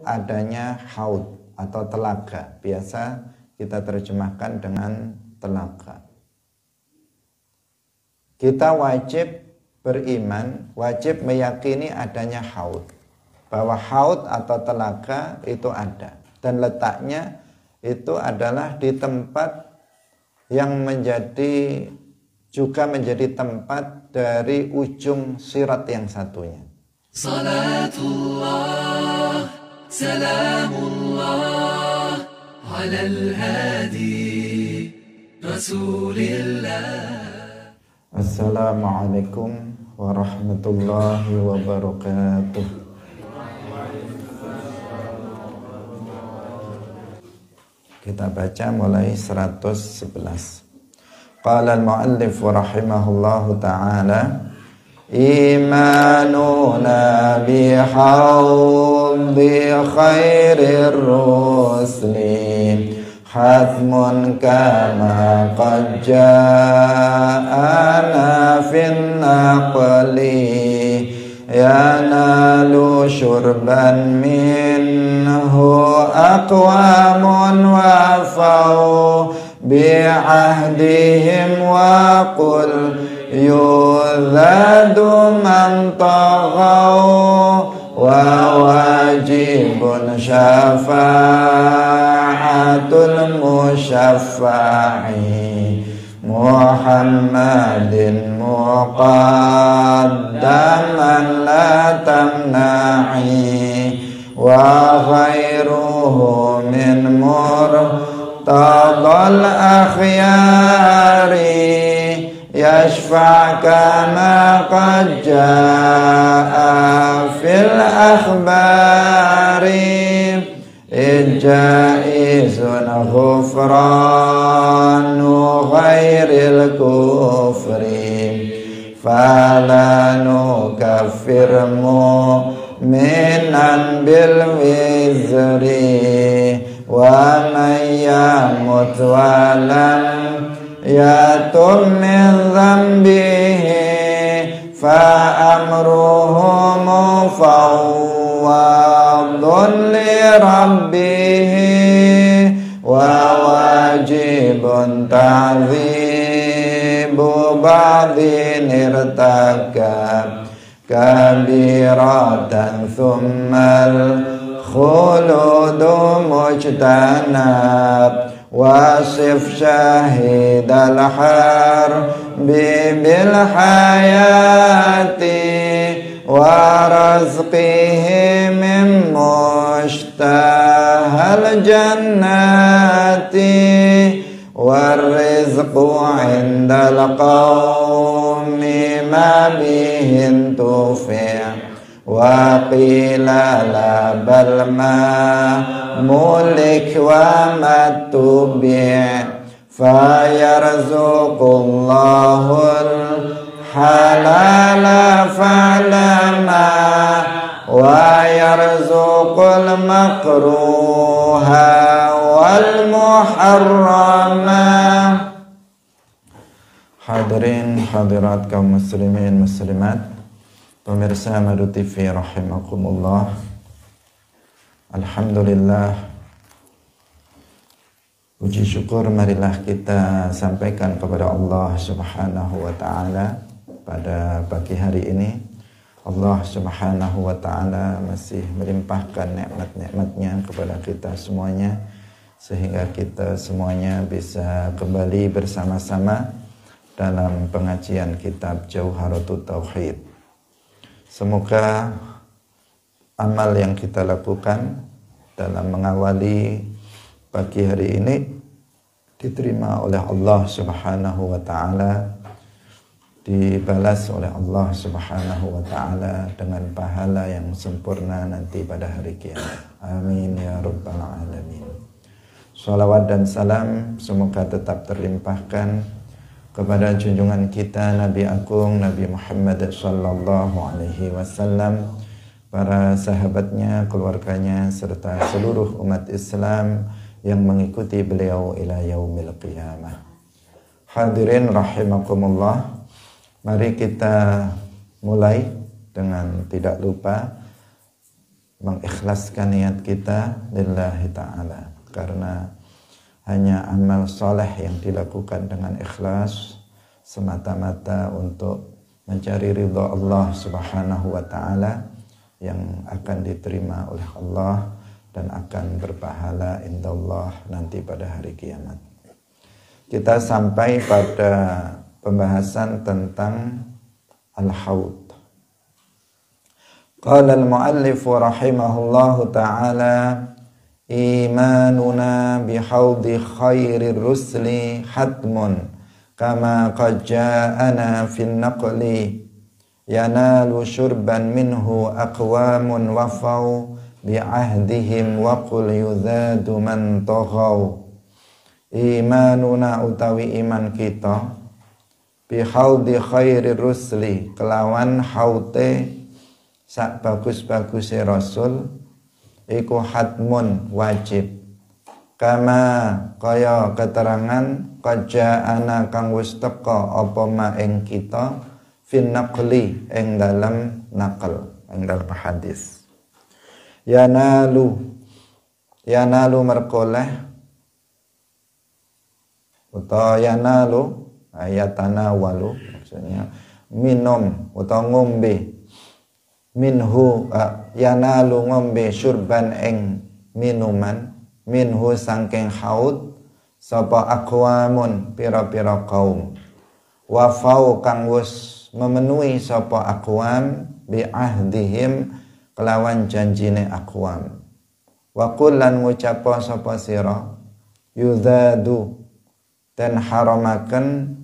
adanya haud atau telaga. Biasa kita terjemahkan dengan telaga. Kita wajib beriman, wajib meyakini adanya haud. Bahwa haud atau telaga itu ada. Dan letaknya itu adalah di tempat yang juga menjadi tempat dari ujung sirat yang satunya. Salatullah, salamullah, ala al-hadi, rasulillah. Assalamualaikum warahmatullahi wabarakatuh. Kita baca mulai 111. Qala al-muallif rahimahullahu ta'ala, imanuna bihawdi khairir rusli hatmun kama qad ja'ana fin naqli yanalu syurban minhu aqwamun wafau bi'ahdihim wa qul yuzadu man taghaw wa wajibun syafa'atul musyaffa'i Muhammadin muqaddaman la tamna'i wa khairuhu min murtadal akhyari yashfa' kama qad jaa fil akhbari jaizun ghufranu ghairil kufri fala nukaffir mu'minan bil wizri wa man yamut wa lam yatum min dhanbihi fa amruhu mufawwadun li rabbih wa wajibun ta'zibu ba'din irtakab kabiratan thummal khuludu mujtanab wasif syahidal harbi bil hayati wa razqihi min mushtahal jannati wa rizqu indal qawmi ma bihin tufi' wa qila la bal ma mulik wa matubi' fa yarzuqullahul halala fa'lama wa yarzuqul makruha wal muharrama. Hadirin hadirat kaum muslimin muslimat, pemirsa Madu TV rahimakumullah. Alhamdulillah, puji syukur marilah kita sampaikan kepada Allah Subhanahu wa ta'ala pada pagi hari ini. Allah Subhanahu wa ta'ala masih melimpahkan nikmat-nikmatnya kepada kita semuanya, sehingga kita semuanya bisa kembali bersama-sama dalam pengajian kitab Jauharatut Tauhid. Semoga amal yang kita lakukan dalam mengawali pagi hari ini diterima oleh Allah Subhanahu wa ta'ala, dibalas oleh Allah Subhanahu wa ta'ala dengan pahala yang sempurna nanti pada hari kiamat. Amin ya rabbal alamin. Salawat dan salam semoga tetap terlimpahkan kepada junjungan kita Nabi Agung Nabi Muhammad sallallahu alaihi wasallam, para sahabatnya, keluarganya, serta seluruh umat Islam yang mengikuti beliau ila yaumil qiyamah. Hadirin rahimakumullah, mari kita mulai dengan tidak lupa mengikhlaskan niat kita lillahi ta'ala, karena hanya amal soleh yang dilakukan dengan ikhlas semata-mata untuk mencari ridha Allah subhanahu wa ta'ala yang akan diterima oleh Allah dan akan berpahala indallah nanti pada hari kiamat. Kita sampai pada pembahasan tentang al-haud. Qala al-muallif rahimahullahu ta'ala, imanuna bihaudi khairir rusli hatmun kama qad ja'ana fin naqli yanalu syurban minhu aqwamun wafau bi'ahdihim wa qul yudhadu man taghaw. Imanuna utawi iman kita bihaudi khairir rusli kelawan haute sak bagus-baguse rasul iku hatmun wajib, kama kaya keterangan qaja'ana kang wis teka apa ma ing kita fin naqli ing dalam naqal, ing dalam hadis. Yanalu merkoleh utawa yanalu ayatanawalu, maksudnya minum utawa ngombe, minhu yanalu ngombe syurban ing minuman, minhu sangking haud sapa aqwamun pira-pira kaum, wafau kang wis memenuhi sapa aqwam bi ahdihim kelawan janjine aqwam, wa kullan ngucapa sapa sira yudhadu dan haramaken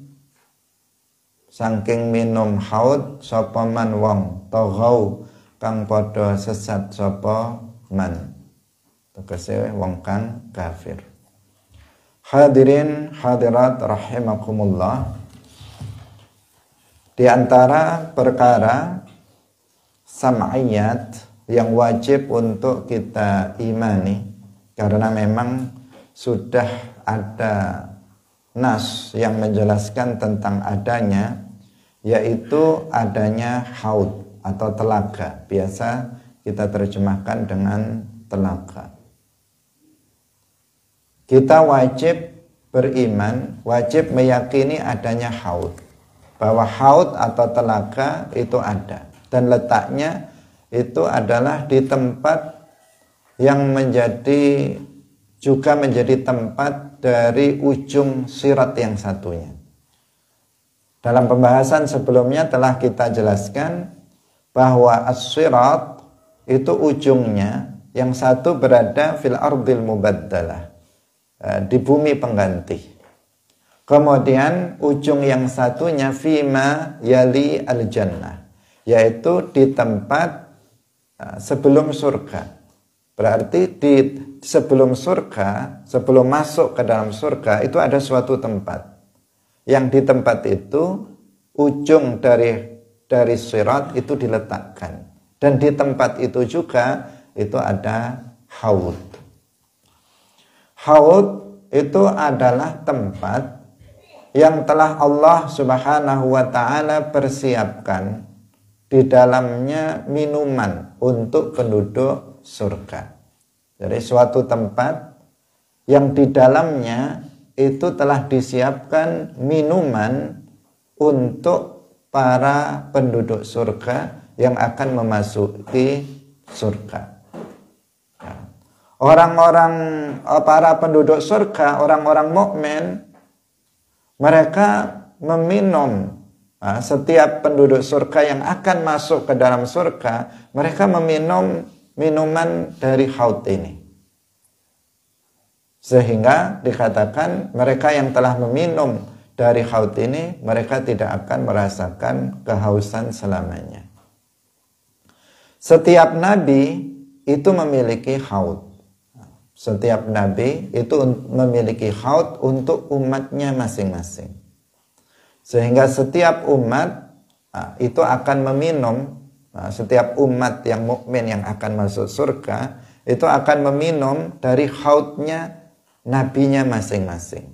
sangking minum haud sapa man wong taghau kang padha sesat sapa man, tegese wong kang kafir. Hadirin hadirat rahimakumullah, di antara perkara sam'iyat yang wajib untuk kita imani, karena memang sudah ada nas yang menjelaskan tentang adanya, yaitu adanya haud atau telaga. Biasa kita terjemahkan dengan telaga. Kita wajib beriman, wajib meyakini adanya haud, bahwa haud atau telaga itu ada, dan letaknya itu adalah di tempat yang juga menjadi tempat dari ujung sirat yang satunya. Dalam pembahasan sebelumnya telah kita jelaskan bahwa as-sirat itu ujungnya yang satu berada fil ardil mubaddalah, di bumi pengganti. Kemudian ujung yang satunya fima yali al-jannah, yaitu di tempat sebelum surga. Berarti di sebelum surga, sebelum masuk ke dalam surga itu ada suatu tempat. Yang di tempat itu ujung dari sirat itu diletakkan. Dan di tempat itu juga itu ada haud. Haud itu adalah tempat yang telah Allah Subhanahu wa ta'ala persiapkan di dalamnya minuman untuk penduduk surga. Jadi suatu tempat yang di dalamnya itu telah disiapkan minuman untuk para penduduk surga yang akan memasuki surga. Para penduduk surga, orang-orang mukmin, mereka meminum, setiap penduduk surga yang akan masuk ke dalam surga, mereka meminum minuman dari haud ini. Sehingga dikatakan mereka yang telah meminum dari haud ini, mereka tidak akan merasakan kehausan selamanya. Setiap nabi itu memiliki haud. Setiap nabi itu memiliki haud untuk umatnya masing-masing. Sehingga setiap umat itu akan meminum, setiap umat yang mukmin yang akan masuk surga itu akan meminum dari haudnya nabinya masing-masing.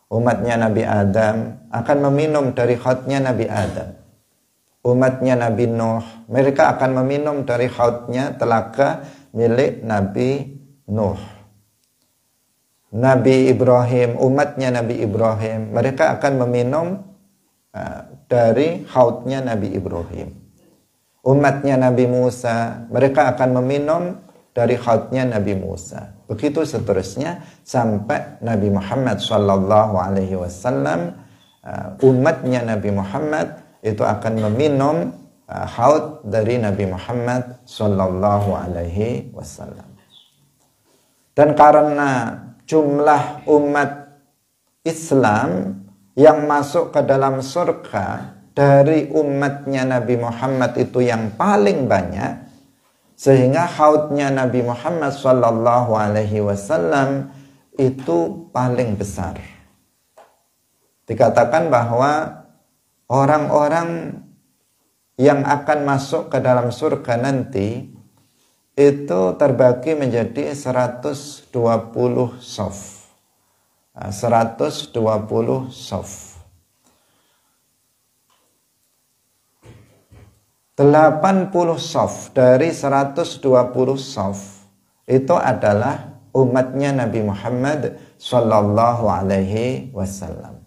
Umatnya Nabi Adam akan meminum dari haudnya Nabi Adam. umatnya Nabi Nuh, mereka akan meminum dari haudnya telaga milik Nabi Nuh. Nabi Ibrahim, umatnya Nabi Ibrahim, mereka akan meminum dari haudnya Nabi Ibrahim. Umatnya Nabi Musa, mereka akan meminum dari haudnya Nabi Musa. Begitu seterusnya sampai Nabi Muhammad SAW, umatnya Nabi Muhammad itu akan meminum haud dari Nabi Muhammad SAW. Dan karena jumlah umat Islam yang masuk ke dalam surga dari umatnya Nabi Muhammad itu yang paling banyak, sehingga haudnya Nabi Muhammad SAW itu paling besar. Dikatakan bahwa orang-orang yang akan masuk ke dalam surga nanti itu terbagi menjadi 120 shaf. 120 shaf. 80 shaf dari 120 shaf itu adalah umatnya Nabi Muhammad sallallahu alaihi wasallam.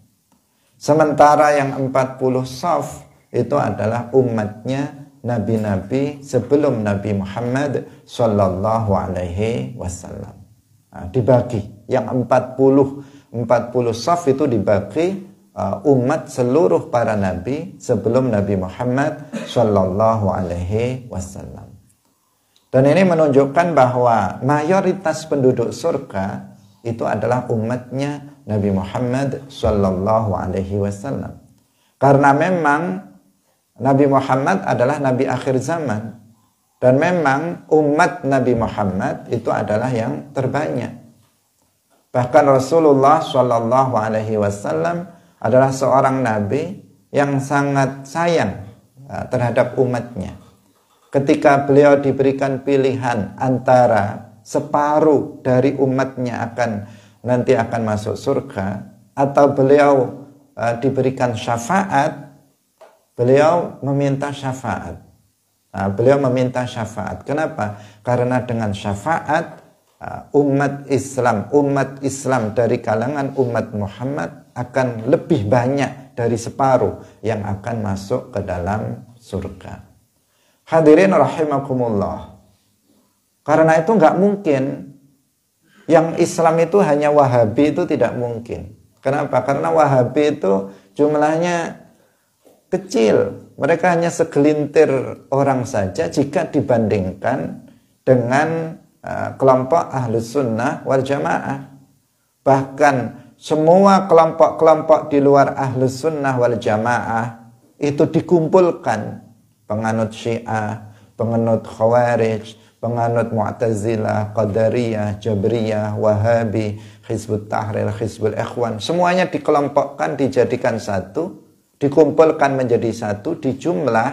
Sementara yang 40 shaf itu adalah umatnya nabi-nabi sebelum Nabi Muhammad sallallahu alaihi wasallam. Dibagi yang 40 shaf itu dibagi umat seluruh para nabi sebelum Nabi Muhammad sallallahu alaihi wasallam. Dan ini menunjukkan bahwa mayoritas penduduk surga itu adalah umatnya Nabi Muhammad sallallahu alaihi wasallam. Karena memang Nabi Muhammad adalah nabi akhir zaman, dan memang umat Nabi Muhammad itu adalah yang terbanyak. Bahkan Rasulullah sallallahu alaihi wasallam adalah seorang nabi yang sangat sayang terhadap umatnya. Ketika beliau diberikan pilihan antara separuh dari umatnya nanti akan masuk surga, atau beliau diberikan syafaat, beliau meminta syafaat. Beliau meminta syafaat. Kenapa? Karena dengan syafaat umat Islam dari kalangan umat Muhammad akan lebih banyak dari separuh yang akan masuk ke dalam surga. Hadirin rahimakumullah. Karena itu nggak mungkin yang Islam itu hanya Wahabi, itu tidak mungkin. Kenapa? Karena Wahabi itu jumlahnya kecil. Mereka hanya segelintir orang saja jika dibandingkan dengan kelompok Ahlus Sunnah wal Jamaah. Bahkan semua kelompok-kelompok di luar Ahlus Sunnah wal Jamaah itu dikumpulkan. Penganut Syiah, penganut Khawarij, penganut Mu'tazilah, Qadariyah, Jabriyah, Wahabi, Hizbut Tahrir, Hizbul Ikhwan, semuanya dikelompokkan, dijadikan satu, dikumpulkan menjadi satu, dijumlah,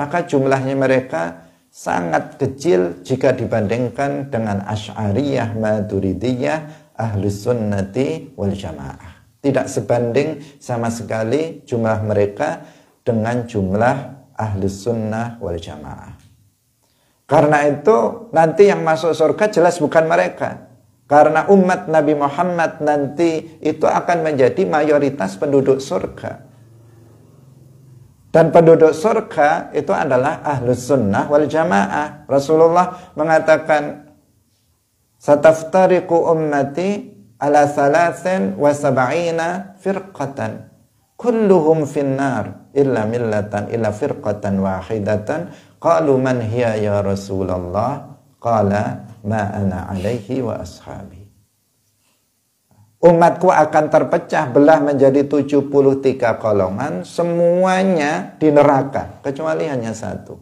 maka jumlahnya mereka sangat kecil jika dibandingkan dengan Asy'ariyah, Maturidiyah, Ahlus Sunnati wal Jamaah. Tidak sebanding sama sekali jumlah mereka dengan jumlah Ahlus Sunnah wal Jamaah. Karena itu nanti yang masuk surga jelas bukan mereka. Karena umat Nabi Muhammad nanti itu akan menjadi mayoritas penduduk surga. Dan penduduk surga itu adalah Ahlus Sunnah wal Jamaah. Rasulullah mengatakan, "Sataftariqu ummati ala 73 firqatan, kulluhum finnar illa firqatan wahidatan." Qalu man hiya ya Rasulullah? Qala ma ana alaihi wa ashabi. Umatku akan terpecah belah menjadi 73 golongan, semuanya di neraka kecuali hanya satu.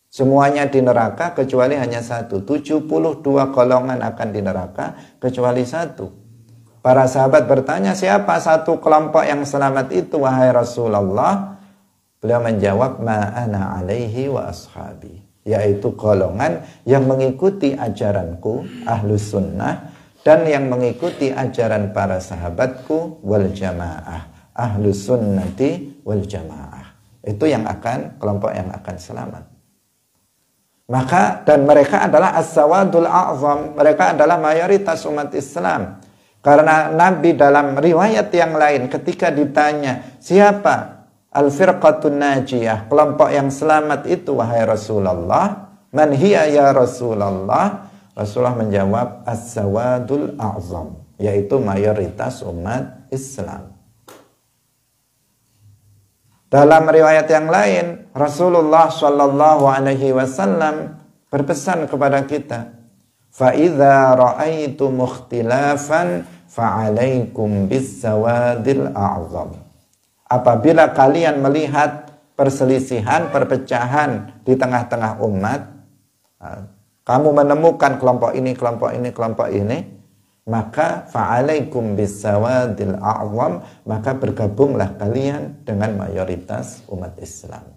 Semuanya di neraka kecuali hanya satu. 72 golongan akan di neraka kecuali satu. Para sahabat bertanya, siapa satu kelompok yang selamat itu wahai Rasulullah? Beliau menjawab, ma ana alaihi wa ashabi, yaitu golongan yang mengikuti ajaranku Ahlus Sunnah dan yang mengikuti ajaran para sahabatku wal jamaah, Ahlus Sunnati wal Jamaah. Itu kelompok yang akan selamat. Maka dan mereka adalah as-sawadul a'zam, mereka adalah mayoritas umat Islam. Karena Nabi dalam riwayat yang lain ketika ditanya, siapa al-firqatun najiyah, kelompok yang selamat itu wahai Rasulullah? Man hiya ya Rasulullah? Rasulullah menjawab as-sawadul a'zam, yaitu mayoritas umat Islam. Dalam riwayat yang lain, Rasulullah Shallallahu Alaihi Wasallam berpesan kepada kita, "Fa'idha ra'aitu mukhtilafan fa'alaikum bis-sawadil a'zam." Apabila kalian melihat perselisihan, perpecahan di tengah-tengah umat, kamu menemukan kelompok ini, maka fa'alaikum bisawadil a'zam, maka bergabunglah kalian dengan mayoritas umat Islam.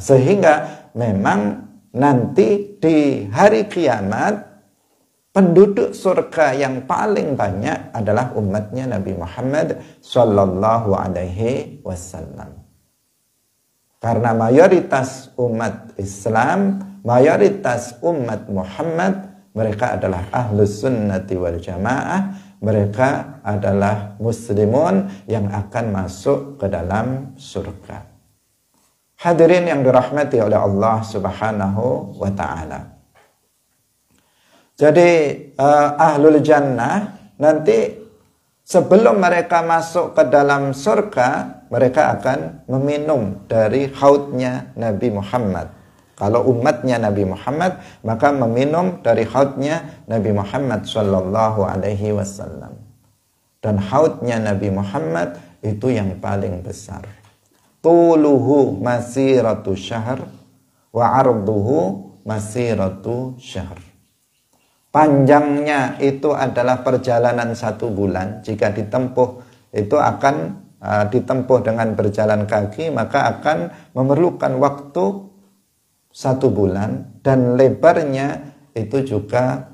Sehingga memang nanti di hari kiamat penduduk surga yang paling banyak adalah umatnya Nabi Muhammad sallallahu alaihi wasallam. Karena mayoritas umat Islam, mayoritas umat Muhammad, mereka adalah ahlus sunnati wal jamaah. Mereka adalah muslimun yang akan masuk ke dalam surga. Hadirin yang dirahmati oleh Allah subhanahu wa ta'ala. Jadi ahlul jannah nanti sebelum mereka masuk ke dalam surga, mereka akan meminum dari haudnya Nabi Muhammad. Kalau umatnya Nabi Muhammad, maka meminum dari haudnya Nabi Muhammad sallallahu alaihi wasallam. Dan haudnya Nabi Muhammad itu yang paling besar. Tuluhu masiratu syahr wa arduhu masiratu syahr. Panjangnya itu adalah perjalanan 1 bulan. Jika ditempuh, itu akan ditempuh dengan berjalan kaki, maka akan memerlukan waktu 1 bulan, dan lebarnya itu juga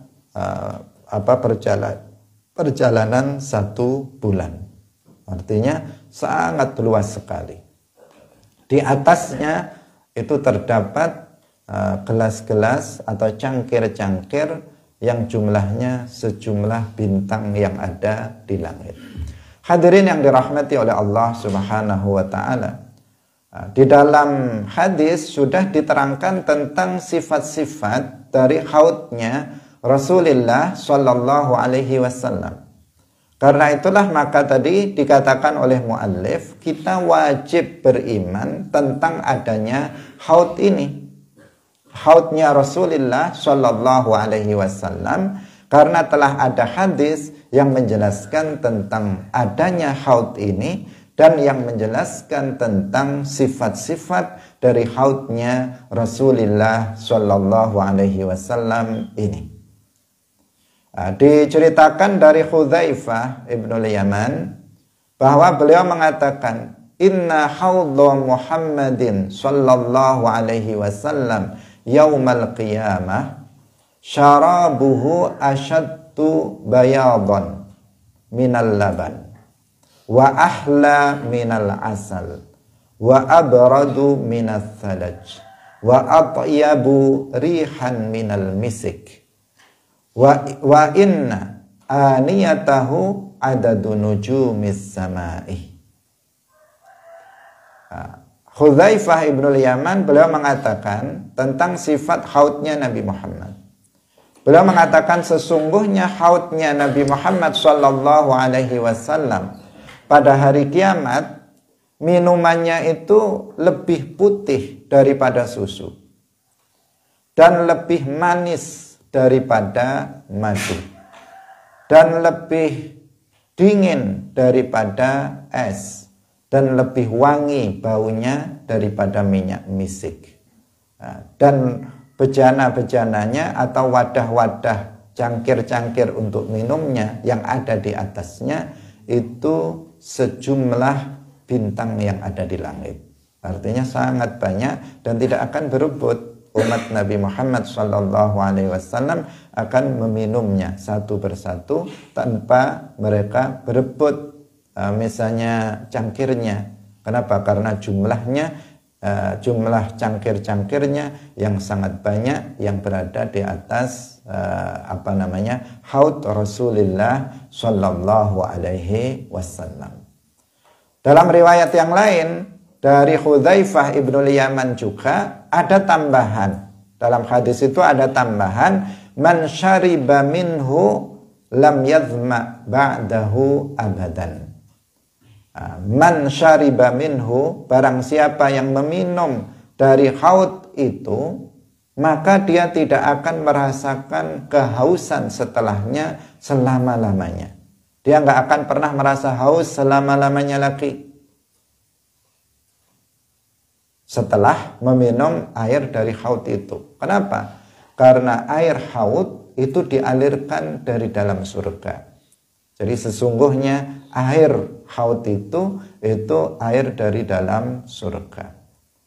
perjalanan 1 bulan. Artinya sangat luas sekali. Di atasnya itu terdapat gelas-gelas atau cangkir-cangkir yang jumlahnya sejumlah bintang yang ada di langit. Hadirin yang dirahmati oleh Allah Subhanahu wa ta'ala. Di dalam hadis sudah diterangkan tentang sifat-sifat dari haudnya Rasulullah Shallallahu Alaihi Wasallam. Karena itulah maka tadi dikatakan oleh muallif, kita wajib beriman tentang adanya haud ini, haudnya Rasulullah Shallallahu Alaihi Wasallam, karena telah ada hadis yang menjelaskan tentang adanya haud ini dan yang menjelaskan tentang sifat-sifat dari haudnya Rasulullah Shallallahu Alaihi Wasallam ini. Diceritakan dari Hudzaifah ibnul Yaman bahwa beliau mengatakan, Inna haudha Muhammadin Shallallahu Alaihi Wasallam yaumal qiyamah syarabuhu asyaddu bayadan minal laban wa ahla minal asal wa abradu minas thalaj wa atyabu rihan minal misik wa inna aniyatahu adadu nujumis samai. Hudzaifah ibnul Yaman beliau mengatakan tentang sifat haudnya Nabi Muhammad. Beliau mengatakan sesungguhnya haudnya Nabi Muhammad sallallahu alaihi wasallam pada hari kiamat, minumannya itu lebih putih daripada susu dan lebih manis daripada madu dan lebih dingin daripada es dan lebih wangi baunya daripada minyak misik. Dan bejana-bejananya atau wadah-wadah cangkir-cangkir untuk minumnya yang ada di atasnya itu sejumlah bintang yang ada di langit. Artinya sangat banyak dan tidak akan berebut. Umat Nabi Muhammad SAW akan meminumnya satu persatu tanpa mereka berebut misalnya cangkirnya. Kenapa? Karena jumlah cangkir-cangkirnya yang sangat banyak yang berada di atas haud Rasulullah Shallallahu Alaihi Wasallam. Dalam riwayat yang lain dari Hudzaifah ibnul Yaman juga ada tambahan. Dalam hadis itu ada tambahan, man syariba minhu lam yadhma ba'dahu abadan. Man syariba minhu, barang siapa yang meminum dari haud itu, maka dia tidak akan merasakan kehausan setelahnya selama-lamanya. Dia nggak akan pernah merasa haus selama-lamanya lagi setelah meminum air dari haud itu. Kenapa? Karena air haud itu dialirkan dari dalam surga. Jadi sesungguhnya air haud itu air dari dalam surga.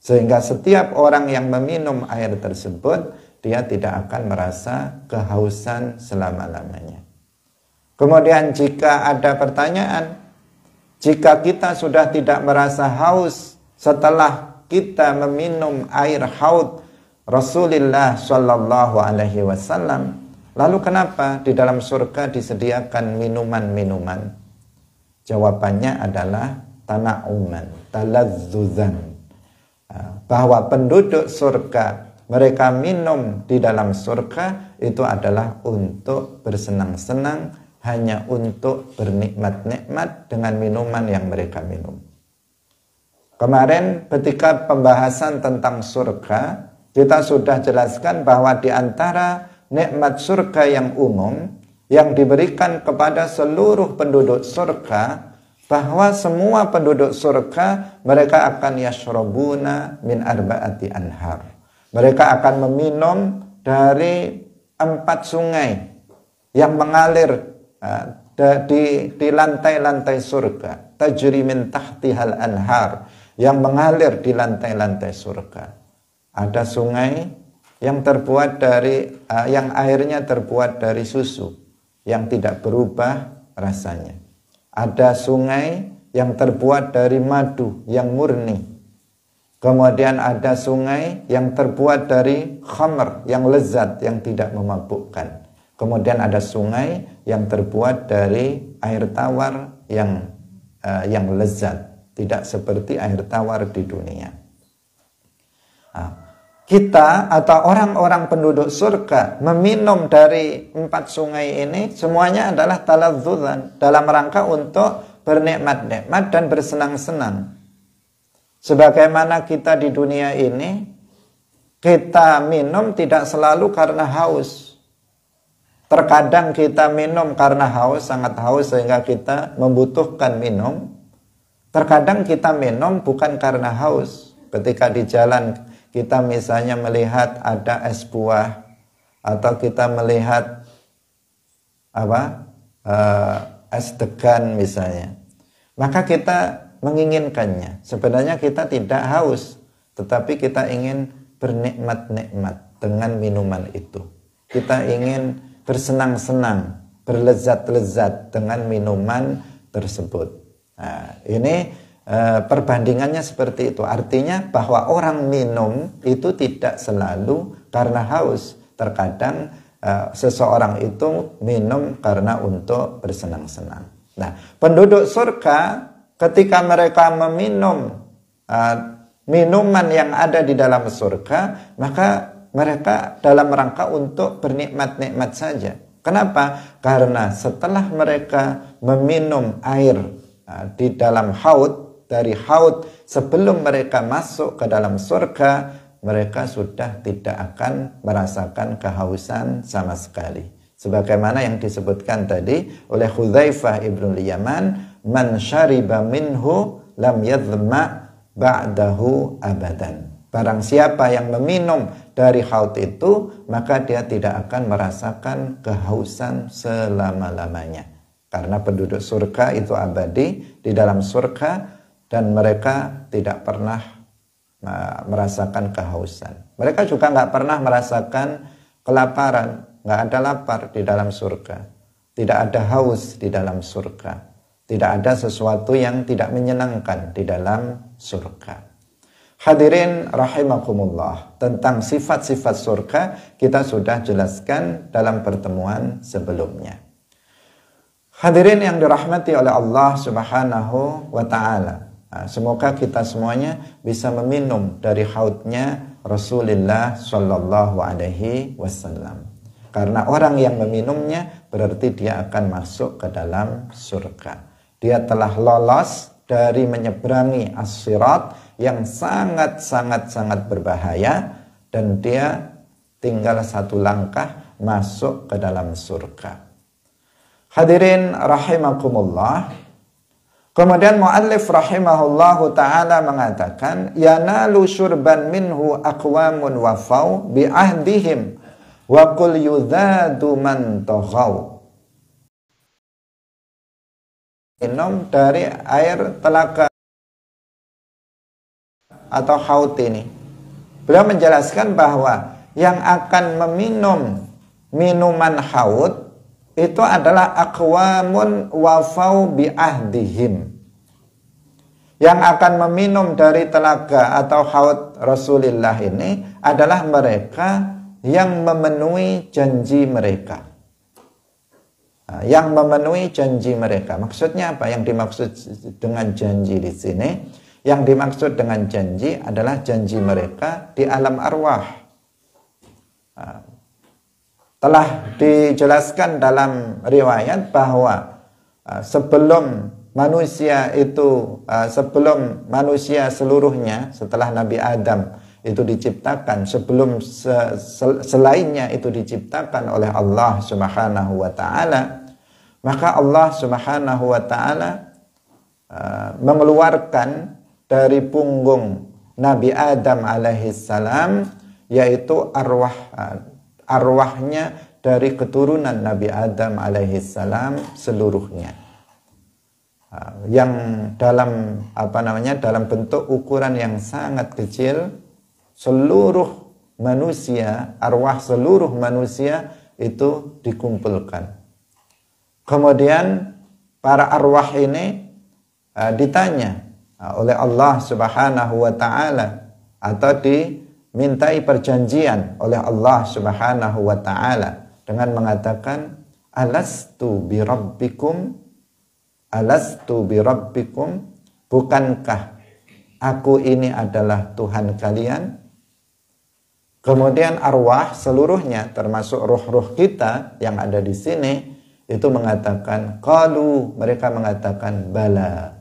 Sehingga setiap orang yang meminum air tersebut, dia tidak akan merasa kehausan selama-lamanya. Kemudian jika ada pertanyaan, jika kita sudah tidak merasa haus setelah kita meminum air haud Rasulullah Shallallahu Alaihi Wasallam, lalu kenapa di dalam surga disediakan minuman-minuman? Jawabannya adalah tana'uman, taladzuzan. Bahwa penduduk surga, mereka minum di dalam surga itu adalah untuk bersenang-senang, hanya untuk bernikmat-nikmat dengan minuman yang mereka minum. Kemarin ketika pembahasan tentang surga, kita sudah jelaskan bahwa di antara nikmat surga yang umum yang diberikan kepada seluruh penduduk surga, bahwa semua penduduk surga mereka akan yashrabuna min arba'ati anhar. Mereka akan meminum dari 4 sungai yang mengalir di lantai-lantai surga. Tajri min tahtihal anhar, yang mengalir di lantai-lantai surga. Ada sungai yang terbuat dari yang airnya terbuat dari susu yang tidak berubah rasanya. Ada sungai yang terbuat dari madu yang murni. Kemudian ada sungai yang terbuat dari khamr yang lezat, yang tidak memabukkan. Kemudian ada sungai yang terbuat dari air tawar yang lezat, tidak seperti air tawar di dunia. Kita atau orang-orang penduduk surga meminum dari 4 sungai ini semuanya adalah taladzuzan, dalam rangka untuk bernikmat-nikmat dan bersenang-senang. Sebagaimana kita di dunia ini, kita minum tidak selalu karena haus. Terkadang kita minum karena haus, sangat haus sehingga kita membutuhkan minum. Terkadang kita minum bukan karena haus. Ketika di jalan kita misalnya melihat ada es buah, atau kita melihat es degan misalnya, maka kita menginginkannya. Sebenarnya kita tidak haus, tetapi kita ingin bernikmat-nikmat dengan minuman itu. Kita ingin bersenang-senang, berlezat-lezat dengan minuman tersebut. Nah, ini perbandingannya seperti itu. Artinya bahwa orang minum itu tidak selalu karena haus. Terkadang seseorang itu minum karena untuk bersenang-senang. Nah, penduduk surga ketika mereka meminum minuman yang ada di dalam surga, maka mereka dalam rangka untuk bernikmat-nikmat saja. Kenapa? Karena setelah mereka meminum air di dalam haud, dari haud sebelum mereka masuk ke dalam surga, mereka sudah tidak akan merasakan kehausan sama sekali. Sebagaimana yang disebutkan tadi oleh Hudzaifah ibnul Yaman, man syariba minhu lam yadhma ba'dahu abadan. Barang siapa yang meminum dari haud itu, maka dia tidak akan merasakan kehausan selama-lamanya. Karena penduduk surga itu abadi di dalam surga, dan mereka tidak pernah merasakan kehausan. Mereka juga nggak pernah merasakan kelaparan, nggak ada lapar di dalam surga. Tidak ada haus di dalam surga. Tidak ada sesuatu yang tidak menyenangkan di dalam surga. Hadirin rahimakumullah, tentang sifat-sifat surga kita sudah jelaskan dalam pertemuan sebelumnya. Hadirin yang dirahmati oleh Allah Subhanahu wa ta'ala, semoga kita semuanya bisa meminum dari haudnya Rasulullah Sallallahu Alaihi Wasallam. Karena orang yang meminumnya berarti dia akan masuk ke dalam surga. Dia telah lolos dari menyeberangi as-sirat yang sangat berbahaya, dan dia tinggal satu langkah masuk ke dalam surga. Hadirin rahimakumullah. Kemudian muallif rahimahullahu ta'ala mengatakan, yanalu syurban minhu aqwamun wafau bi'ahdihim wa qul yudhadu man taghaw. Minum dari air telaga atau haud ini. Beliau menjelaskan bahwa yang akan meminum minuman haud itu adalah aqwamun wafau bi'ahdihim. Yang akan meminum dari telaga atau haud Rasulullah ini adalah mereka yang memenuhi janji mereka. Yang memenuhi janji mereka. Maksudnya apa? Yang dimaksud dengan janji di sini, yang dimaksud dengan janji adalah janji mereka di alam arwah. Telah dijelaskan dalam riwayat bahwa sebelum manusia seluruhnya, setelah Nabi Adam itu diciptakan, sebelum selainnya itu diciptakan oleh Allah Subhanahu wa ta'ala, maka Allah Subhanahu wa ta'ala mengeluarkan dari punggung Nabi Adam alaihissalam, yaitu arwahnya dari keturunan Nabi Adam alaihissalam seluruhnya, yang dalam dalam bentuk ukuran yang sangat kecil. Seluruh manusia, arwah seluruh manusia itu dikumpulkan. Kemudian para arwah ini ditanya oleh Allah Subhanahu wa ta'ala, atau dimintai perjanjian oleh Allah Subhanahu wa ta'ala dengan mengatakan, alastu birabbikum, bukankah aku ini adalah Tuhan kalian? Kemudian arwah seluruhnya, termasuk ruh-ruh kita yang ada di sini, itu mengatakan, qalu, mereka mengatakan bala.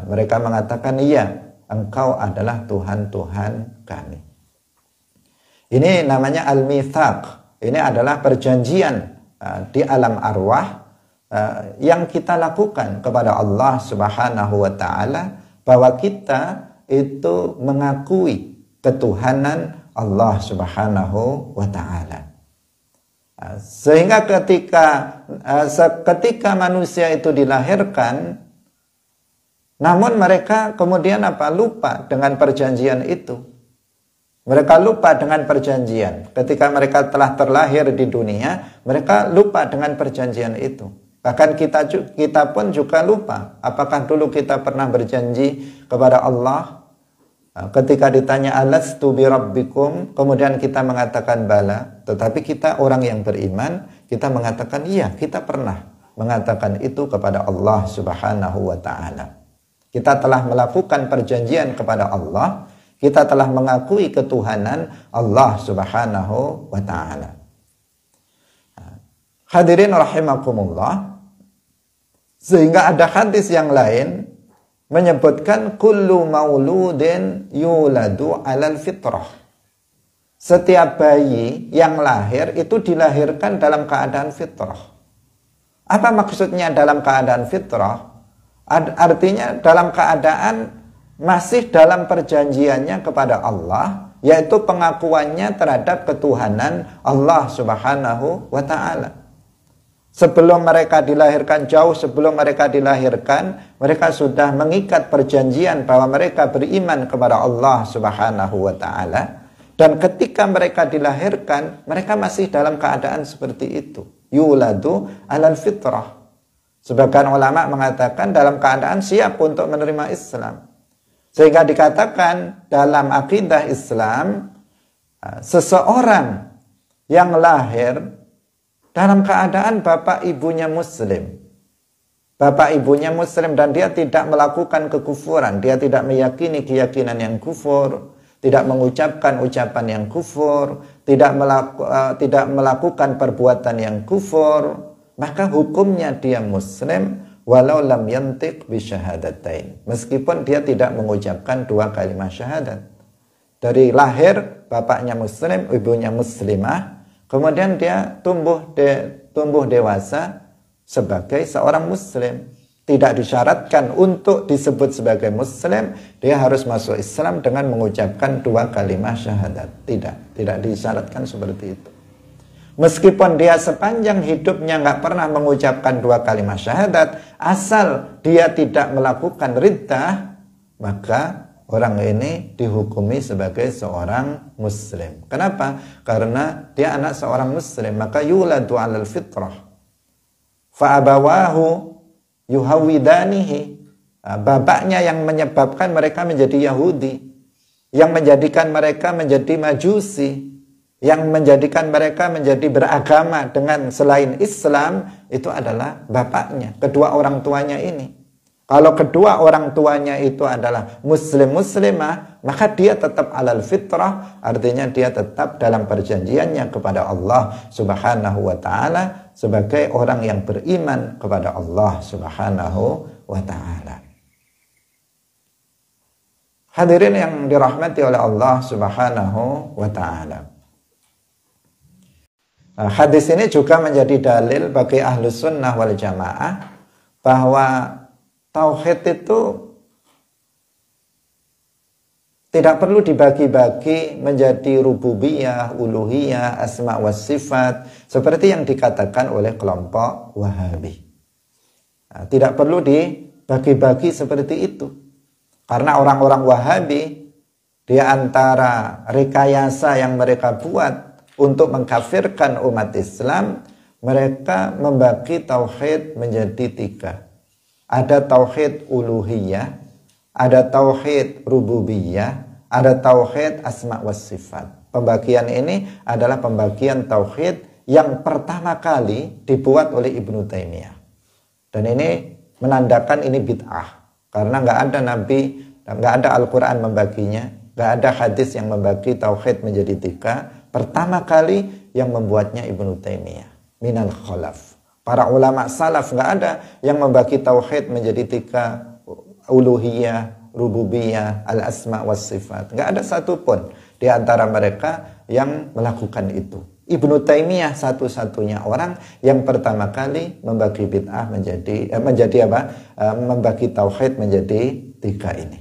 Mereka mengatakan, iya, engkau adalah Tuhan-Tuhan kami. Ini namanya al-mitsaq. Ini adalah perjanjian di alam arwah yang kita lakukan kepada Allah Subhanahu wa ta'ala, bahwa kita itu mengakui ketuhanan Allah Subhanahu wa ta'ala. Sehingga ketika manusia itu dilahirkan, namun mereka kemudian lupa dengan perjanjian itu. Mereka lupa dengan perjanjian. Ketika mereka telah terlahir di dunia, mereka lupa dengan perjanjian itu. Bahkan kita pun juga lupa. Apakah dulu kita pernah berjanji kepada Allah? Ketika ditanya alastu birabbikum, kemudian kita mengatakan bala. Tetapi kita orang yang beriman, kita mengatakan iya, kita pernah mengatakan itu kepada Allah Subhanahu wa ta'ala. Kita telah melakukan perjanjian kepada Allah, kita telah mengakui ketuhanan Allah Subhanahu wa ta'ala. Hadirin rahimakumullah, sehingga ada hadis yang lain menyebutkan kullu mauludin yuladu alal fitrah. Setiap bayi yang lahir itu dilahirkan dalam keadaan fitrah. Apa maksudnya dalam keadaan fitrah? Artinya dalam keadaan masih dalam perjanjiannya kepada Allah, yaitu pengakuannya terhadap ketuhanan Allah Subhanahu wa ta'ala. Sebelum mereka dilahirkan, jauh sebelum mereka dilahirkan, mereka sudah mengikat perjanjian bahwa mereka beriman kepada Allah Subhanahu wa ta'ala. Dan ketika mereka dilahirkan, mereka masih dalam keadaan seperti itu. Yuladu alal fitrah. Sebagian ulama mengatakan dalam keadaan siap untuk menerima Islam. Sehingga dikatakan dalam akidah Islam, seseorang yang lahir dalam keadaan bapak ibunya muslim. Bapak ibunya muslim dan dia tidak melakukan kekufuran. Dia tidak meyakini keyakinan yang kufur. Tidak mengucapkan ucapan yang kufur. Tidak melakukan perbuatan yang kufur. Maka hukumnya dia muslim walau lam yantiq bi syahadatain. Meskipun dia tidak mengucapkan 2 kalimat syahadat. Dari lahir bapaknya muslim, ibunya muslimah, kemudian dia tumbuh dewasa sebagai seorang muslim. Tidak disyaratkan untuk disebut sebagai muslim, dia harus masuk Islam dengan mengucapkan 2 kalimat syahadat. Tidak disyaratkan seperti itu. Meskipun dia sepanjang hidupnya nggak pernah mengucapkan 2 kalimat syahadat, asal dia tidak melakukan riddah, maka orang ini dihukumi sebagai seorang muslim. Kenapa? Karena dia anak seorang muslim, maka yuladu 'alal fitrah. Fa'abawahu yuhawidanihi. Bapaknya yang menyebabkan mereka menjadi Yahudi, yang menjadikan mereka menjadi Majusi, yang menjadikan mereka menjadi beragama dengan selain Islam, itu adalah bapaknya, kedua orang tuanya ini. Kalau kedua orang tuanya itu adalah muslim-muslimah, maka dia tetap alal fitrah, artinya dia tetap dalam perjanjiannya kepada Allah Subhanahu wa ta'ala sebagai orang yang beriman kepada Allah Subhanahu wa ta'ala. Hadirin yang dirahmati oleh Allah Subhanahu wa ta'ala. Hadis ini juga menjadi dalil bagi ahlus sunnah wal jamaah bahwa tauhid itu tidak perlu dibagi-bagi menjadi rububiyah, uluhiyah, asma wa sifat seperti yang dikatakan oleh kelompok Wahabi. Tidak perlu dibagi-bagi seperti itu. Karena orang-orang Wahabi di antara rekayasa yang mereka buat untuk mengkafirkan umat Islam, mereka membagi tauhid menjadi 3. Ada tauhid uluhiyah, ada tauhid rububiyah, ada tauhid asma was sifat. Pembagian ini adalah pembagian tauhid yang pertama kali dibuat oleh Ibnu Taimiyah. Dan ini menandakan ini bid'ah. Karena nggak ada nabi, nggak ada Al-Quran membaginya, nggak ada hadis yang membagi tauhid menjadi 3. Pertama kali yang membuatnya Ibnu Taimiyah minal khalaf. Para ulama salaf nggak ada yang membagi tauhid menjadi 3, uluhiyah, rububiyah, al-asma was sifat. Nggak ada satupun di antara mereka yang melakukan itu. Ibnu Taimiyah satu-satunya orang yang pertama kali membagi bid'ah membagi tauhid menjadi 3 ini.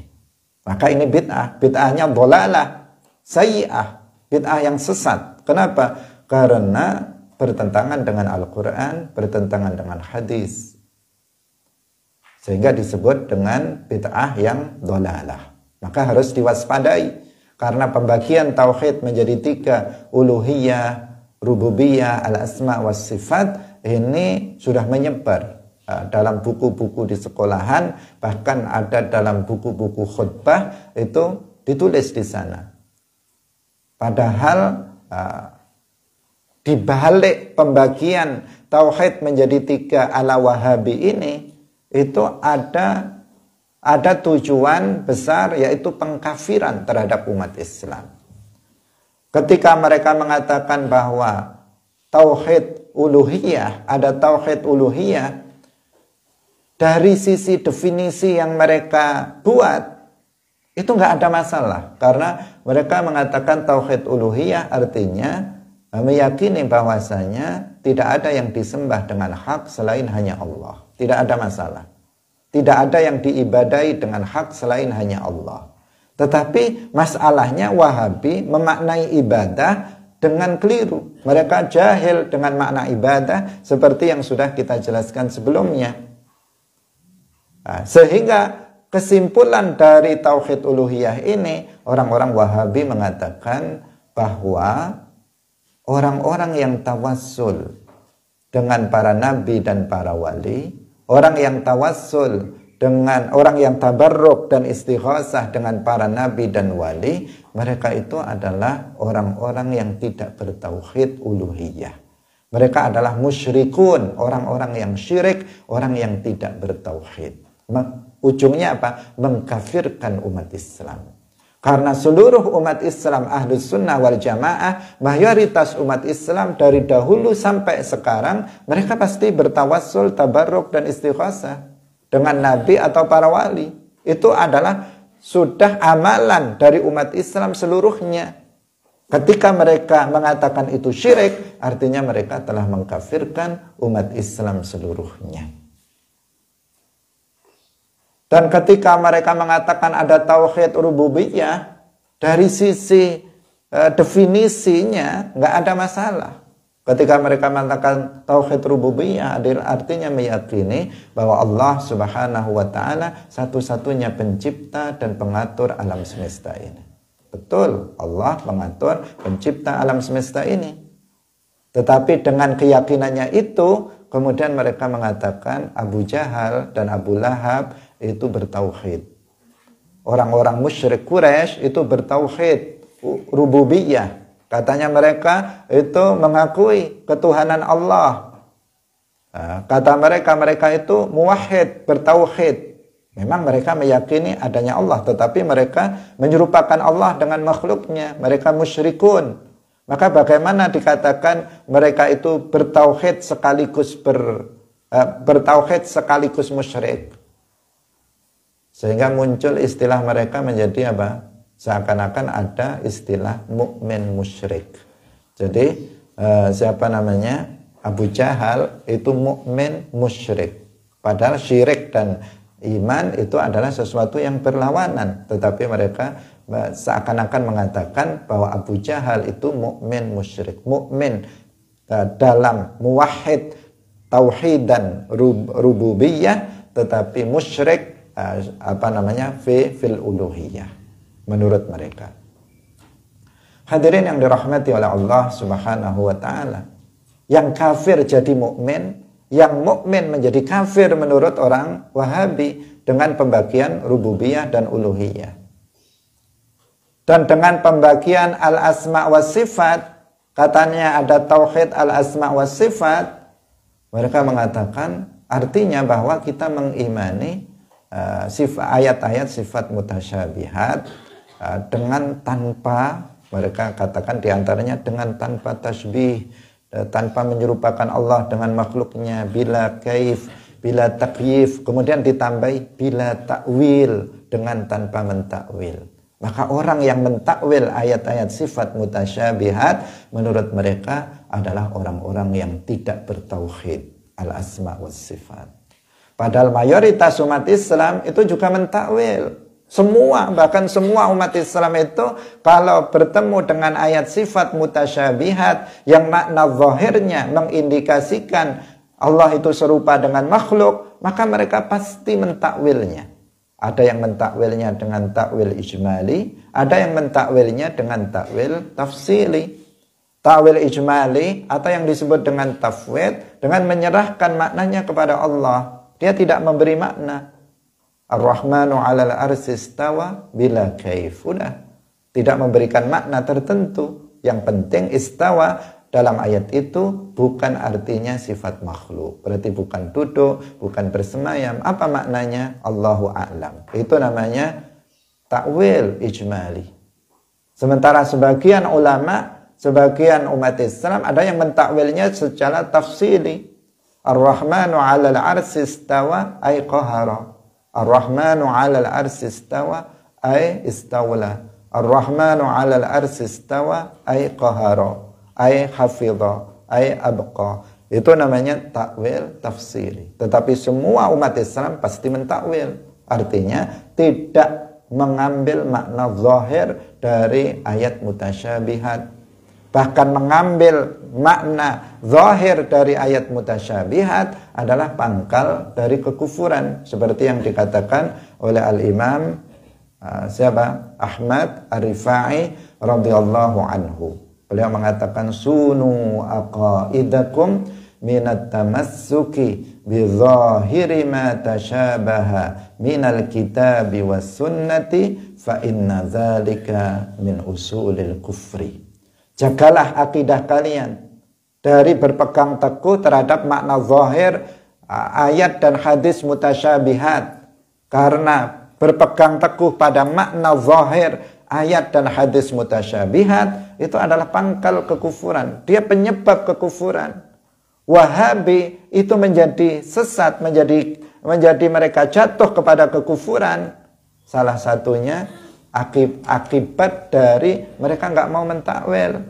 Maka ini bid'ahnya dhalalah, sayyi'ah. Bid'ah yang sesat. Kenapa? Karena bertentangan dengan Al-Quran, bertentangan dengan hadis. Sehingga disebut dengan bid'ah yang dhalalah. Maka harus diwaspadai. Karena pembagian tauhid menjadi 3, uluhiyah, rububiyah, al-asma was sifat, ini sudah menyebar dalam buku-buku di sekolahan, bahkan ada dalam buku-buku khutbah, itu ditulis di sana. Padahal di balik pembagian tauhid menjadi 3 ala Wahabi ini, itu ada tujuan besar, yaitu pengkafiran terhadap umat Islam. Ketika mereka mengatakan bahwa tauhid uluhiyah, ada tauhid uluhiyah, dari sisi definisi yang mereka buat, itu nggak ada masalah, karena mereka mengatakan tauhid uluhiyah artinya meyakini bahwasanya tidak ada yang disembah dengan hak selain hanya Allah. Tidak ada masalah. Tidak ada yang diibadai dengan hak selain hanya Allah. Tetapi masalahnya Wahabi memaknai ibadah dengan keliru. Mereka jahil dengan makna ibadah seperti yang sudah kita jelaskan sebelumnya. Sehingga kesimpulan dari tauhid uluhiyah ini, orang-orang Wahabi mengatakan bahwa orang-orang yang tawassul dengan para nabi dan para wali, orang yang tawassul dengan orang yang tabarruk dan istighosah dengan para nabi dan wali, mereka itu adalah orang-orang yang tidak bertauhid uluhiyah. Mereka adalah musyrikun, orang-orang yang syirik, orang yang tidak bertauhid. Ujungnya apa? Mengkafirkan umat Islam. Karena seluruh umat Islam Ahlus Sunnah wal Jamaah, mayoritas umat Islam dari dahulu sampai sekarang, mereka pasti bertawassul, tabarruk dan istighosah dengan nabi atau para wali. Itu adalah sudah amalan dari umat Islam seluruhnya. Ketika mereka mengatakan itu syirik, artinya mereka telah mengkafirkan umat Islam seluruhnya. Dan ketika mereka mengatakan ada tauhid rububiyah, dari sisi definisinya nggak ada masalah. Ketika mereka mengatakan tauhid rububiyah, artinya meyakini bahwa Allah Subhanahu wa taala satu-satunya pencipta dan pengatur alam semesta ini. Betul, Allah mengatur pencipta alam semesta ini. Tetapi dengan keyakinannya itu, kemudian mereka mengatakan Abu Jahal dan Abu Lahab itu bertauhid. Orang-orang musyrik Quraisy itu bertauhid rububiyah. Katanya mereka itu mengakui ketuhanan Allah. Kata mereka itu muwahhid, bertauhid. Memang mereka meyakini adanya Allah, tetapi mereka menyerupakan Allah dengan makhluknya. Mereka musyrikun. Maka bagaimana dikatakan mereka itu bertauhid sekaligus musyrik? Sehingga muncul istilah mereka menjadi apa? Seakan-akan ada istilah mukmin musyrik. Jadi siapa namanya? Abu Jahal itu mukmin musyrik. Padahal syirik dan iman itu adalah sesuatu yang berlawanan. Tetapi mereka seakan-akan mengatakan bahwa Abu Jahal itu mukmin musyrik. Mukmin dalam muwahhid tauhid dan rububiyah, tetapi musyrik fil uluhiyah menurut mereka. Hadirin yang dirahmati oleh Allah Subhanahu wa taala, yang kafir jadi mukmin, yang mukmin menjadi kafir menurut orang Wahabi dengan pembagian rububiyah dan uluhiyah. Dan dengan pembagian al-asma wa sifat, katanya ada tauhid al-asma wa sifat, mereka mengatakan artinya bahwa kita mengimani ayat-ayat sifat mutasyabihat dengan tanpa, mereka katakan diantaranya dengan tanpa tasbih, tanpa menyerupakan Allah dengan makhluknya, bila kaif, bila takyif, kemudian ditambahi bila takwil, dengan tanpa mentakwil. Maka orang yang mentakwil ayat-ayat sifat mutasyabihat menurut mereka adalah orang-orang yang tidak bertauhid al-asma was sifat. Padahal mayoritas umat Islam itu juga mentakwil. Semua, bahkan semua umat Islam itu kalau bertemu dengan ayat sifat mutasyabihat yang makna zahirnya mengindikasikan Allah itu serupa dengan makhluk, maka mereka pasti mentakwilnya. Ada yang mentakwilnya dengan takwil ijmali, ada yang mentakwilnya dengan takwil tafsili. Takwil ijmali atau yang disebut dengan tafwid, dengan menyerahkan maknanya kepada Allah. Dia tidak memberi makna. Ar-Rahmanu 'alal arsy istawa bila kaif. Sudah. Tidak memberikan makna tertentu. Yang penting istawa dalam ayat itu bukan artinya sifat makhluk. Berarti bukan duduk, bukan bersemayam. Apa maknanya? Allahu a'lam. Itu namanya takwil ijmali. Sementara sebagian ulama, sebagian umat Islam ada yang mentakwilnya secara tafsili. Ar-Rahmanu 'alal arsy istawa ay qahara. Ar-Rahmanu 'alal arsy istawa ay istawla. Ar-Rahmanu 'alal arsy istawa ay qahara, ay hafidha, ay abqa. Itu namanya takwil tafsiri. Tetapi semua umat Islam pasti mentakwil. Artinya tidak mengambil makna zahir dari ayat mutasyabihat. Bahkan mengambil makna zahir dari ayat mutasyabihat adalah pangkal dari kekufuran. Seperti yang dikatakan oleh Al-Imam Ahmad Ar-Rifai radhiyallahu anhu. Beliau mengatakan sunu aqaidakum minat tamassuki bi dhahiri ma tashabaha minal kitabi was sunnati fa inna dzalika min usulil kufri. Jagalah akidah kalian dari berpegang teguh terhadap makna zahir ayat dan hadis mutasyabihat. Karena berpegang teguh pada makna zahir ayat dan hadis mutasyabihat itu adalah pangkal kekufuran. Dia penyebab kekufuran. Wahabi itu menjadi sesat, menjadi mereka jatuh kepada kekufuran. Salah satunya akibat dari mereka nggak mau mentakwil.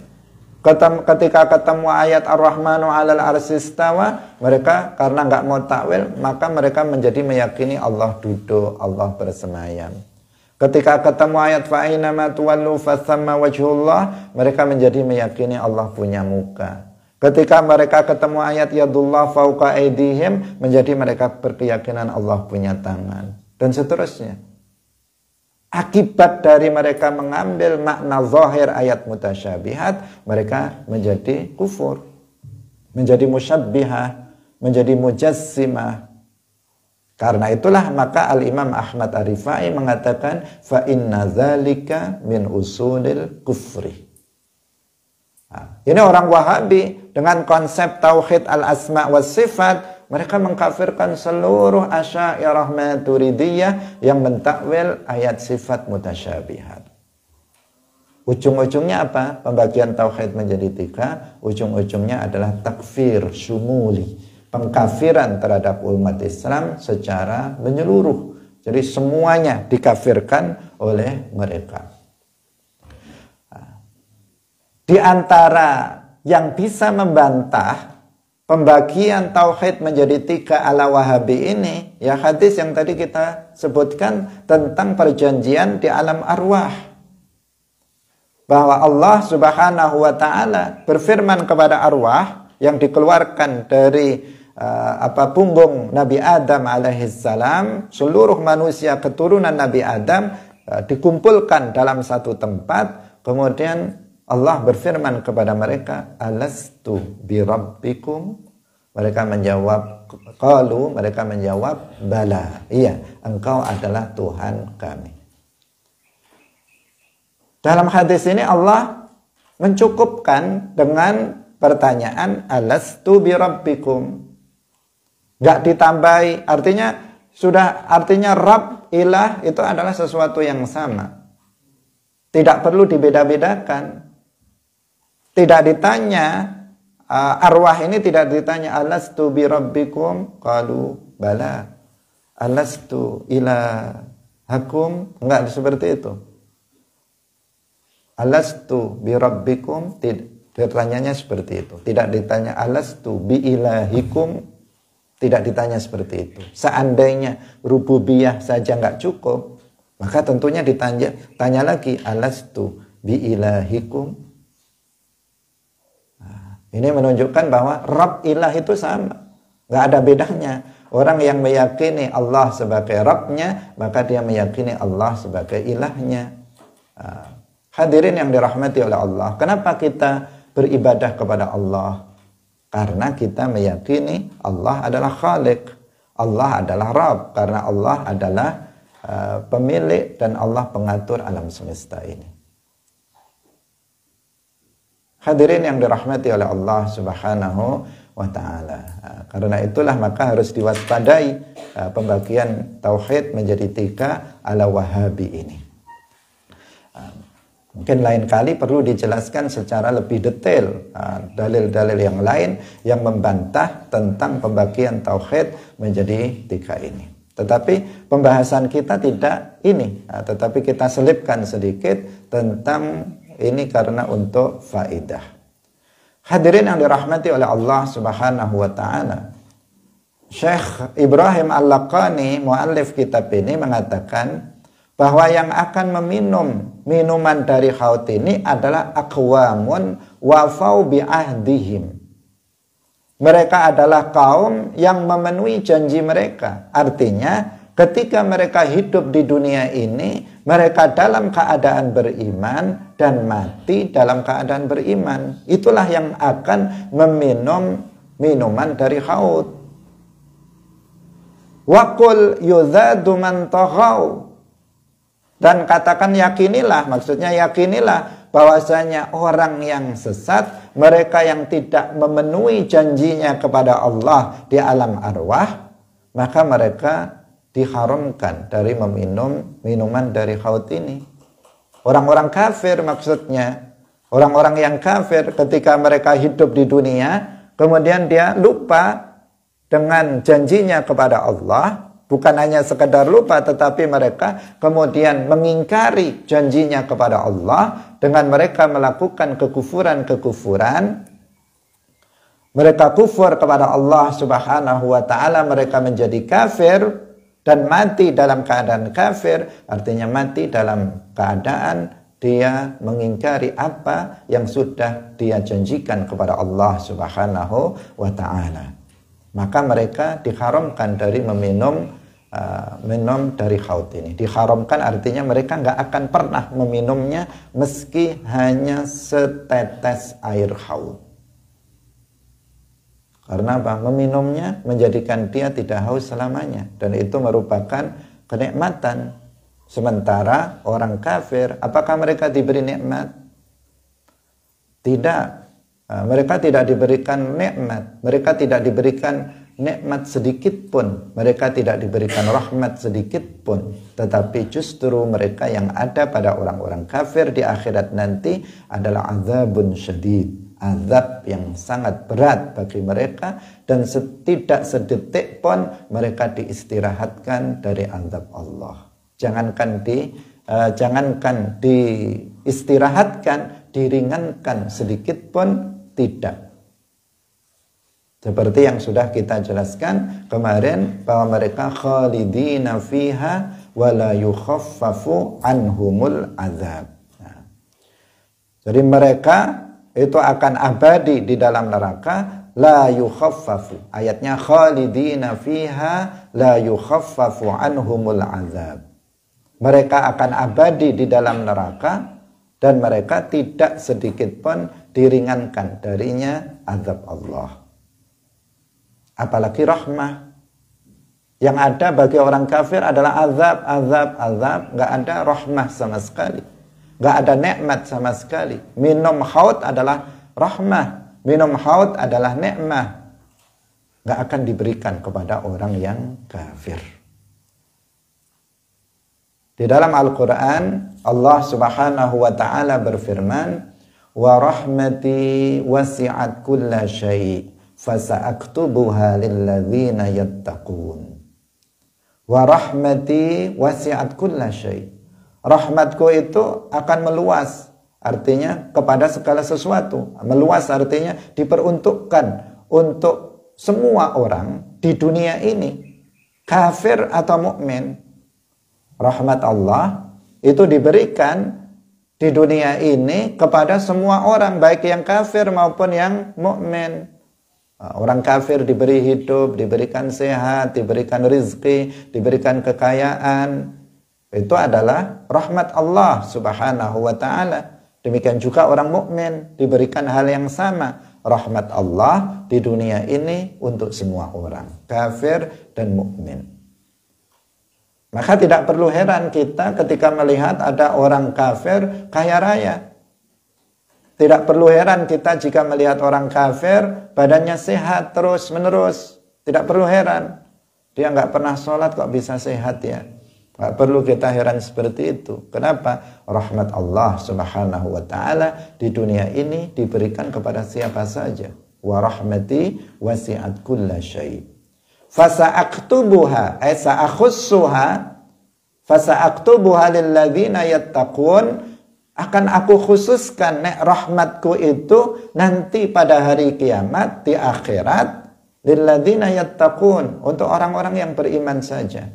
Ketika ketemu ayat Ar-Rahmanu 'alal 'arsy istawa, mereka karena nggak mau takwil, maka mereka menjadi meyakini Allah duduk, Allah bersemayam. Ketika ketemu ayat fa aina ma tuwallu fathamma wajhullah, mereka menjadi meyakini Allah punya muka. Ketika mereka ketemu ayat yadullah fauqa aydihim, menjadi mereka berkeyakinan Allah punya tangan, dan seterusnya. Akibat dari mereka mengambil makna zahir ayat mutasyabihat, mereka menjadi kufur, menjadi musyabbihah, menjadi mujassimah. Karena itulah maka Al-Imam Ahmad Ar-Rifai mengatakan fa inna dzalika min usulil kufri. Nah, ini orang Wahabi dengan konsep tauhid al-asma was sifat, mereka mengkafirkan seluruh Asy'ariyah Maturidiyah yang mentakwil ayat sifat mutasyabihat. Ujung-ujungnya apa? Pembagian tauhid menjadi 3. Ujung-ujungnya adalah takfir syumuli, pengkafiran terhadap umat Islam secara menyeluruh. Jadi semuanya dikafirkan oleh mereka. Di antara yang bisa membantah pembagian tauhid menjadi 3 ala Wahabi ini, ya hadis yang tadi kita sebutkan tentang perjanjian di alam arwah. Bahwa Allah Subhanahu wa taala berfirman kepada arwah yang dikeluarkan dari punggung Nabi Adam alaihissalam, seluruh manusia keturunan Nabi Adam dikumpulkan dalam satu tempat, kemudian Allah berfirman kepada mereka, alastu birabbikum? Mereka menjawab, mereka menjawab, bala, iya, engkau adalah Tuhan kami. Dalam hadis ini Allah mencukupkan dengan pertanyaan, alastu birabbikum? Gak ditambahi, artinya Rabb, ilah itu adalah sesuatu yang sama. Tidak perlu dibeda-bedakan. Tidak ditanya, arwah ini tidak ditanya, alastu birabbikum? Qalu bala. Alastu ilahakum? Enggak seperti itu. Alastu birabbikum? Ditanyanya seperti itu. Tidak ditanya alastu biilahikum? Tidak ditanya seperti itu. Seandainya rububiyah saja enggak cukup, maka tentunya tanya lagi, alastu biilahikum? Ini menunjukkan bahwa Rabb ilah itu sama. Nggak ada bedanya. Orang yang meyakini Allah sebagai Rabbnya, maka dia meyakini Allah sebagai ilahnya. Hadirin yang dirahmati oleh Allah. Kenapa kita beribadah kepada Allah? Karena kita meyakini Allah adalah Khalik. Allah adalah Rabb. Karena Allah adalah pemilik dan Allah pengatur alam semesta ini. Hadirin yang dirahmati oleh Allah Subhanahu wa ta'ala. Karena itulah maka harus diwaspadai pembagian tauhid menjadi 3 ala Wahabi ini. Mungkin lain kali perlu dijelaskan secara lebih detail dalil-dalil yang lain yang membantah tentang pembagian tauhid menjadi 3 ini. Tetapi pembahasan kita tidak ini, tetapi kita selipkan sedikit tentang ini karena untuk faidah. Hadirin yang dirahmati oleh Allah Subhanahu wa ta'ala. Syekh Ibrahim Al-Laqani, muallif kitab ini, mengatakan bahwa yang akan meminum minuman dari haud ini adalah aqwamun wafau bi'ahdihim. Mereka adalah kaum yang memenuhi janji mereka. Artinya ketika mereka hidup di dunia ini, mereka dalam keadaan beriman dan mati dalam keadaan beriman. Itulah yang akan meminum minuman dari haud. Wa qul yuzadu man taghau. Dan katakan yakinilah, maksudnya yakinilah bahwasanya orang yang sesat, mereka yang tidak memenuhi janjinya kepada Allah di alam arwah, maka mereka diharamkan dari meminum minuman dari haud ini. Orang-orang kafir maksudnya, orang-orang yang kafir ketika mereka hidup di dunia, kemudian dia lupa dengan janjinya kepada Allah. Bukan hanya sekedar lupa, tetapi mereka kemudian mengingkari janjinya kepada Allah dengan mereka melakukan kekufuran-kekufuran. Mereka kufur kepada Allah Subhanahu wa ta'ala, mereka menjadi kafir dan mati dalam keadaan kafir, artinya mati dalam keadaan dia mengingkari apa yang sudah dia janjikan kepada Allah Subhanahu wa ta'ala. Maka mereka diharamkan dari minum dari haud ini. Diharamkan artinya mereka nggak akan pernah meminumnya meski hanya setetes air haud. Karena apa? Meminumnya menjadikan dia tidak haus selamanya, dan itu merupakan kenikmatan. Sementara orang kafir, apakah mereka diberi nikmat? Tidak. Mereka tidak diberikan nikmat, mereka tidak diberikan nikmat sedikit pun, mereka tidak diberikan rahmat sedikit pun, tetapi justru mereka yang ada pada orang-orang kafir di akhirat nanti adalah azabun syadid, azab yang sangat berat bagi mereka, dan tidak sedetik pun mereka diistirahatkan dari azab Allah. Jangankan diistirahatkan, diringankan sedikit pun tidak. Seperti yang sudah kita jelaskan kemarin, bahwa mereka khalidina fiha wa la yukhaffafu anhumul azab. Nah, jadi mereka itu akan abadi di dalam neraka, la yukhaffafu. Ayatnya khalidina fiha la yukhaffafu anhumul azab. Mereka akan abadi di dalam neraka dan mereka tidak sedikit pun diringankan darinya azab Allah. Apalagi rahmah. Yang ada bagi orang kafir adalah azab. Nggak ada rahmah sama sekali, nggak ada nikmat sama sekali. Minum haud adalah rahmah, minum haud adalah nikmah, nggak akan diberikan kepada orang yang kafir. Di dalam Al-Quran Allah Subhanahu wa ta'ala berfirman, wa rahmati wasi'at kulla syai' fasa'aktubuha lilladzina yattaqun. Wa rahmati wasi'at kulla syai'. Rahmatku itu akan meluas, artinya kepada segala sesuatu. Meluas artinya diperuntukkan untuk semua orang di dunia ini, kafir atau mukmin. Rahmat Allah itu diberikan di dunia ini kepada semua orang, baik yang kafir maupun yang mukmin. Orang kafir diberi hidup, diberikan sehat, diberikan rizki, diberikan kekayaan. Itu adalah rahmat Allah Subhanahu wa ta'ala. Demikian juga orang mukmin diberikan hal yang sama. Rahmat Allah di dunia ini untuk semua orang, kafir dan mukmin. Maka tidak perlu heran kita ketika melihat ada orang kafir kaya raya. Tidak perlu heran kita jika melihat orang kafir badannya sehat terus menerus. Tidak perlu heran. Dia nggak pernah sholat kok bisa sehat ya. Nggak perlu kita heran seperti itu. Kenapa? Rahmat Allah Subhanahu wa ta'ala di dunia ini diberikan kepada siapa saja. Wa rahmati wasi'at kulla syai'. Fasa'aktubuha sa'akhussuha fasa'aktubuha lilladzina yattaqun. Akan aku khususkan rahmatku itu nanti pada hari kiamat di akhirat, lilladzina yattaqun, untuk orang-orang yang beriman saja.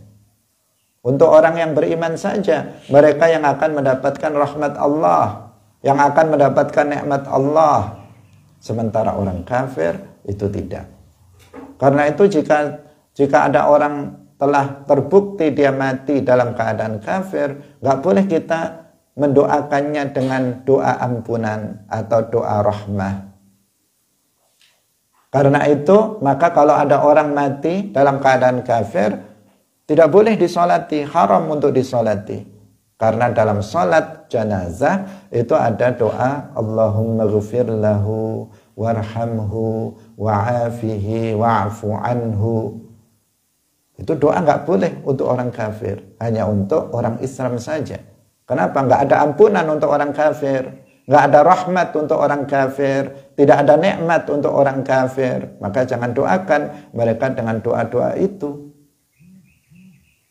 Untuk orang yang beriman saja, mereka yang akan mendapatkan rahmat Allah, yang akan mendapatkan nikmat Allah. Sementara orang kafir itu tidak. Karena itu jika ada orang telah terbukti dia mati dalam keadaan kafir, nggak boleh kita mendoakannya dengan doa ampunan atau doa rahmah. Karena itu, maka kalau ada orang mati dalam keadaan kafir, tidak boleh disolati, haram untuk disolati. Karena dalam sholat jenazah itu ada doa Allahumma ghfir lahu warhamhu wa'afihi wa'fu anhu. Itu doa nggak boleh untuk orang kafir, hanya untuk orang Islam saja. Kenapa? Nggak ada ampunan untuk orang kafir. Nggak ada rahmat untuk orang kafir, tidak ada nikmat untuk orang kafir. Maka jangan doakan mereka dengan doa-doa itu.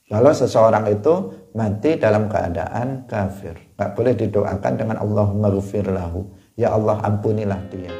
Kalau seseorang itu mati dalam keadaan kafir, nggak boleh didoakan dengan Allahumma ghfir lahu, ya Allah ampunilah dia.